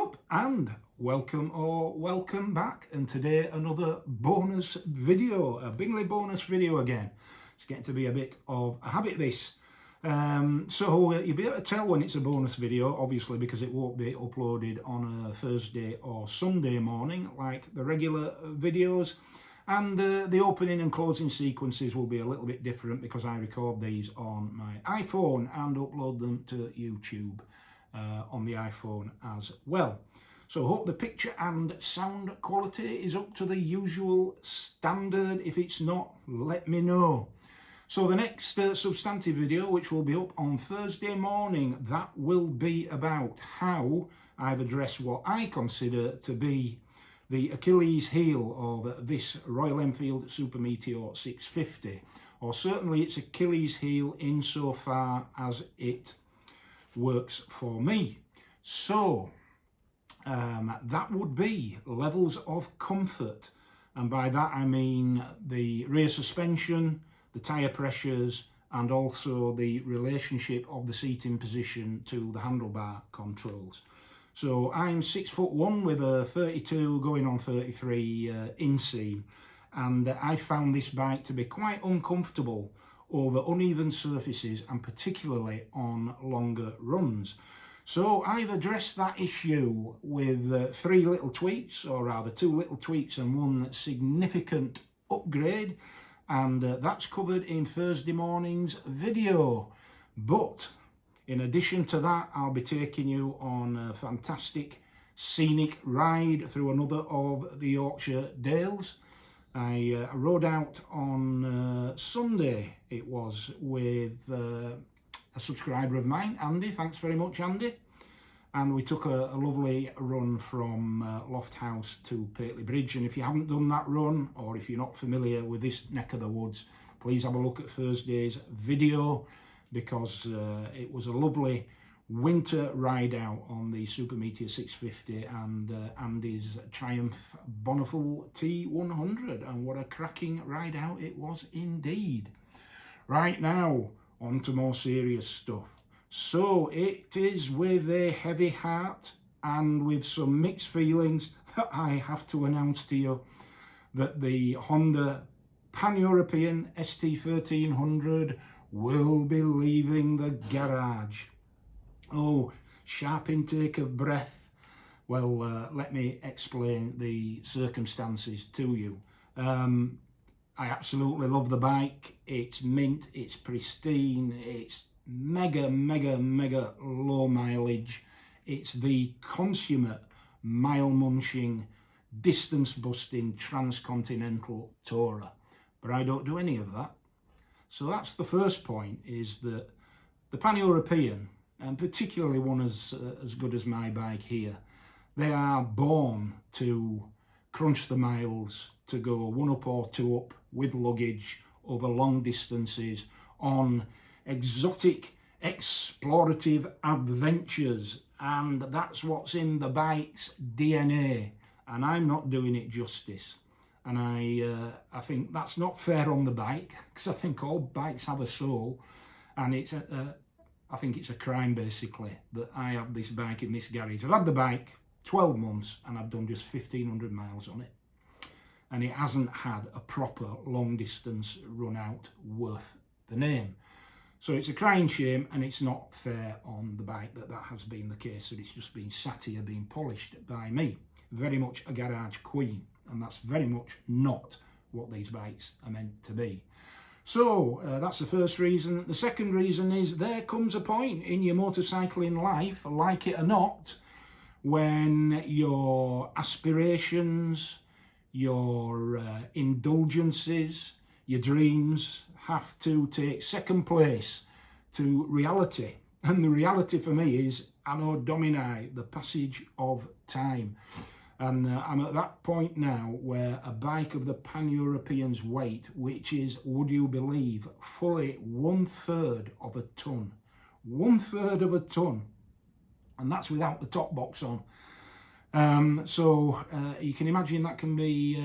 up and welcome or welcome back, and today another bonus video, a Bingley bonus video again. It's getting to be a bit of a habit this. So you'll be able to tell when it's a bonus video, obviously, because it won't be uploaded on a Thursday or Sunday morning like the regular videos. And the opening and closing sequences will be a little bit different because I record these on my iPhone and upload them to YouTube on the iPhone as well. So hope the picture and sound quality is up to the usual standard. If it's not, let me know. So the next substantive video, which will be up on Thursday morning, that will be about how I've addressed what I consider to be the Achilles heel of this Royal Enfield Super Meteor 650, or certainly its Achilles heel insofar as it works for me. So that would be levels of comfort, and by that I mean the rear suspension, the tyre pressures, and also the relationship of the seating position to the handlebar controls. So I'm 6'1" with a 32 going on 33 inseam, and I found this bike to be quite uncomfortable over uneven surfaces and particularly on longer runs. So I've addressed that issue with three little tweaks, or rather two little tweaks and one significant upgrade, and that's covered in Thursday morning's video. But in addition to that, I'll be taking you on a fantastic scenic ride through another of the Yorkshire Dales. I rode out on Sunday, it was, with a subscriber of mine, Andy. Thanks very much, Andy. And we took a lovely run from Lofthouse to Pateley Bridge. And if you haven't done that run, or if you're not familiar with this neck of the woods, please have a look at Thursday's video, because it was a lovely winter ride out on the Super Meteor 650 and Andy's Triumph Bonneville T100, and what a cracking ride out it was indeed. Right, now on to more serious stuff. So it is with a heavy heart and with some mixed feelings that I have to announce to you that the Honda Pan-European ST1300 will be leaving the garage. Oh, sharp intake of breath. Well, let me explain the circumstances to you. I absolutely love the bike. It's mint, it's pristine, it's mega low mileage. It's the consummate mile munching, distance busting transcontinental tourer. But I don't do any of that. So that's the first point, is that the Pan-European, and particularly one as good as my bike here, they are born to crunch the miles, to go one up or two up with luggage over long distances on exotic, explorative adventures. And that's what's in the bike's DNA, and I'm not doing it justice. And I think that's not fair on the bike, because I think all bikes have a soul, and it's I think it's a crime basically that I have this bike in this garage. I've had the bike 12 months and I've done just 1,500 miles on it, and it hasn't had a proper long distance run out worth the name. So it's a crying shame, and it's not fair on the bike that has been the case, that it's just been sat here being polished by me. Very much a garage queen, and that's very much not what these bikes are meant to be. So that's the first reason. The second reason is there comes a point in your motorcycling life, like it or not, when your aspirations, your indulgences, your dreams have to take second place to reality. And the reality for me is Anno Domini, the passage of time. And I'm at that point now where a bike of the Pan-European's weight, which is, would you believe, fully 1/3 of a ton. 1/3 of a ton. And that's without the top box on. So you can imagine that can be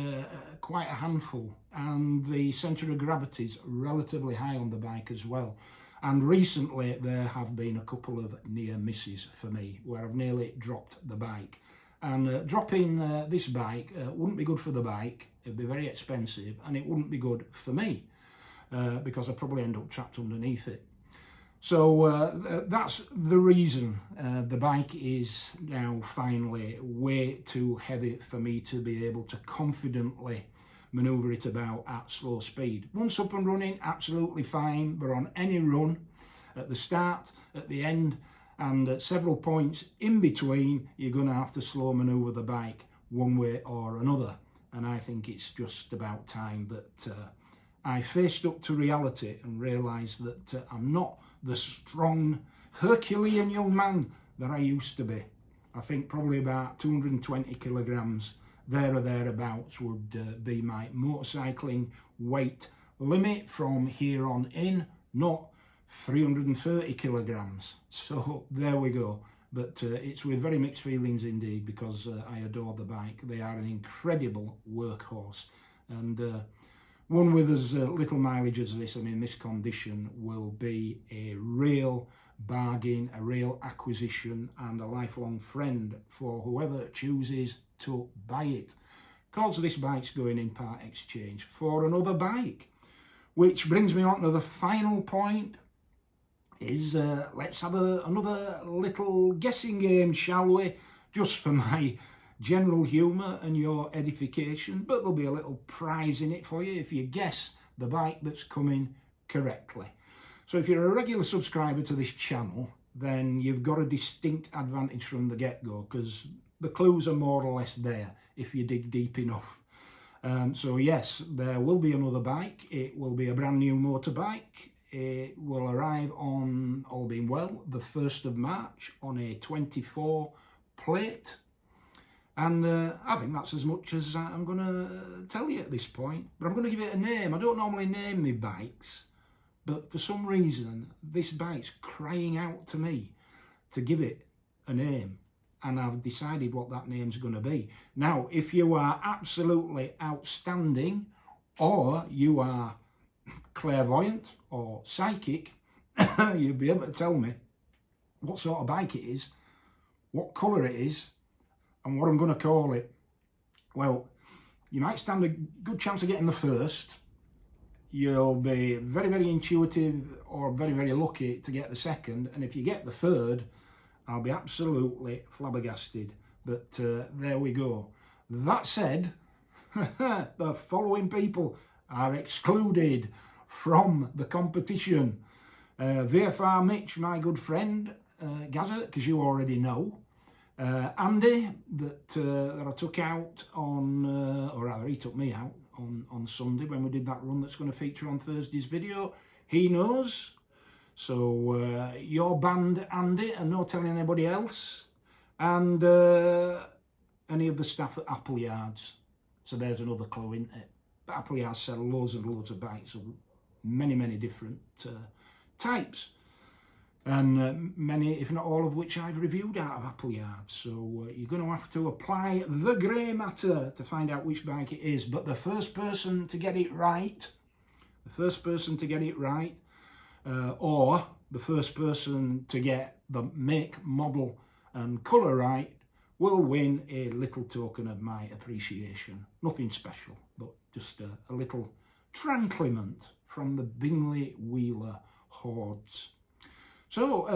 quite a handful. And the centre of gravity is relatively high on the bike as well. And recently there have been a couple of near misses for me where I've nearly dropped the bike. And dropping this bike wouldn't be good for the bike. It'd be very expensive, and it wouldn't be good for me because I'd probably end up trapped underneath it. So that's the reason the bike is now finally way too heavy for me to be able to confidently manoeuvre it about at slow speed. Once up and running, absolutely fine, but on any run, at the start, at the end, and at several points in between, you're going to have to slow manoeuvre the bike one way or another. And I think it's just about time that I faced up to reality and realised that I'm not the strong Herculean young man that I used to be. I think probably about 220 kilograms there or thereabouts would be my motorcycling weight limit from here on in, not 330 kilograms. So there we go. But it's with very mixed feelings indeed, because I adore the bike. They are an incredible workhorse, and one with as little mileage as this and in this condition will be a real bargain, a real acquisition, and a lifelong friend for whoever chooses to buy it. Because this bike's going in part exchange for another bike. Which brings me on to the final point, is let's have another little guessing game, shall we? Just for my general humour and your edification, but there'll be a little prize in it for you if you guess the bike that's coming correctly. So if you're a regular subscriber to this channel, then you've got a distinct advantage from the get-go, because the clues are more or less there if you dig deep enough. So yes, there will be another bike. It will be a brand new motorbike. It will arrive on, all being well, the 1st of March on a 24 plate. And I think that's as much as I'm going to tell you at this point. But I'm going to give it a name. I don't normally name my bikes, but for some reason, this bike's crying out to me to give it a name. And I've decided what that name's going to be. Now, if you are absolutely outstanding, or you are clairvoyant or psychic, you'll be able to tell me what sort of bike it is, what colour it is, and what I'm going to call it. Well, you might stand a good chance of getting the first. You'll be very, very intuitive or very, very lucky to get the second. And if you get the third, I'll be absolutely flabbergasted. But there we go. That said, the following people are excluded from the competition. VFR Mitch, my good friend, Gazza, because you already know. Andy, that I took out on, or rather he took me out on Sunday when we did that run that's going to feature on Thursday's video. He knows. So your band, Andy, and no telling anybody else. And any of the staff at Appleyards. So there's another clue, isn't it? But Appleyards sell loads and loads of bikes of many, many different types. And many, if not all of which I've reviewed out of Appleyards. So you're going to have to apply the grey matter to find out which bike it is. But the first person to get it right, or the first person to get the make, model and colour right, will win a little token of my appreciation. Nothing special, but just a little tranquilment from the Bingley Wheeler hordes. So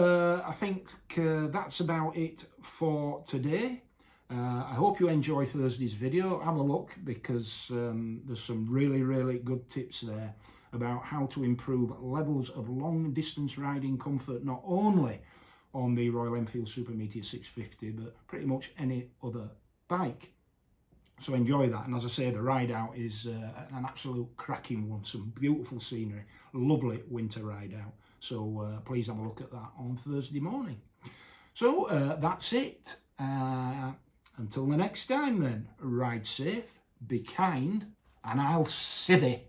I think that's about it for today. I hope you enjoy Thursday's video. Have a look, because there's some really, really good tips there about how to improve levels of long distance riding comfort, not only on the Royal Enfield Super Meteor 650, but pretty much any other bike. So enjoy that. And as I say, the ride out is an absolute cracking one. Some beautiful scenery, lovely winter ride out. So please have a look at that on Thursday morning. So that's it. Until the next time then, ride safe, be kind, and I'll see thee.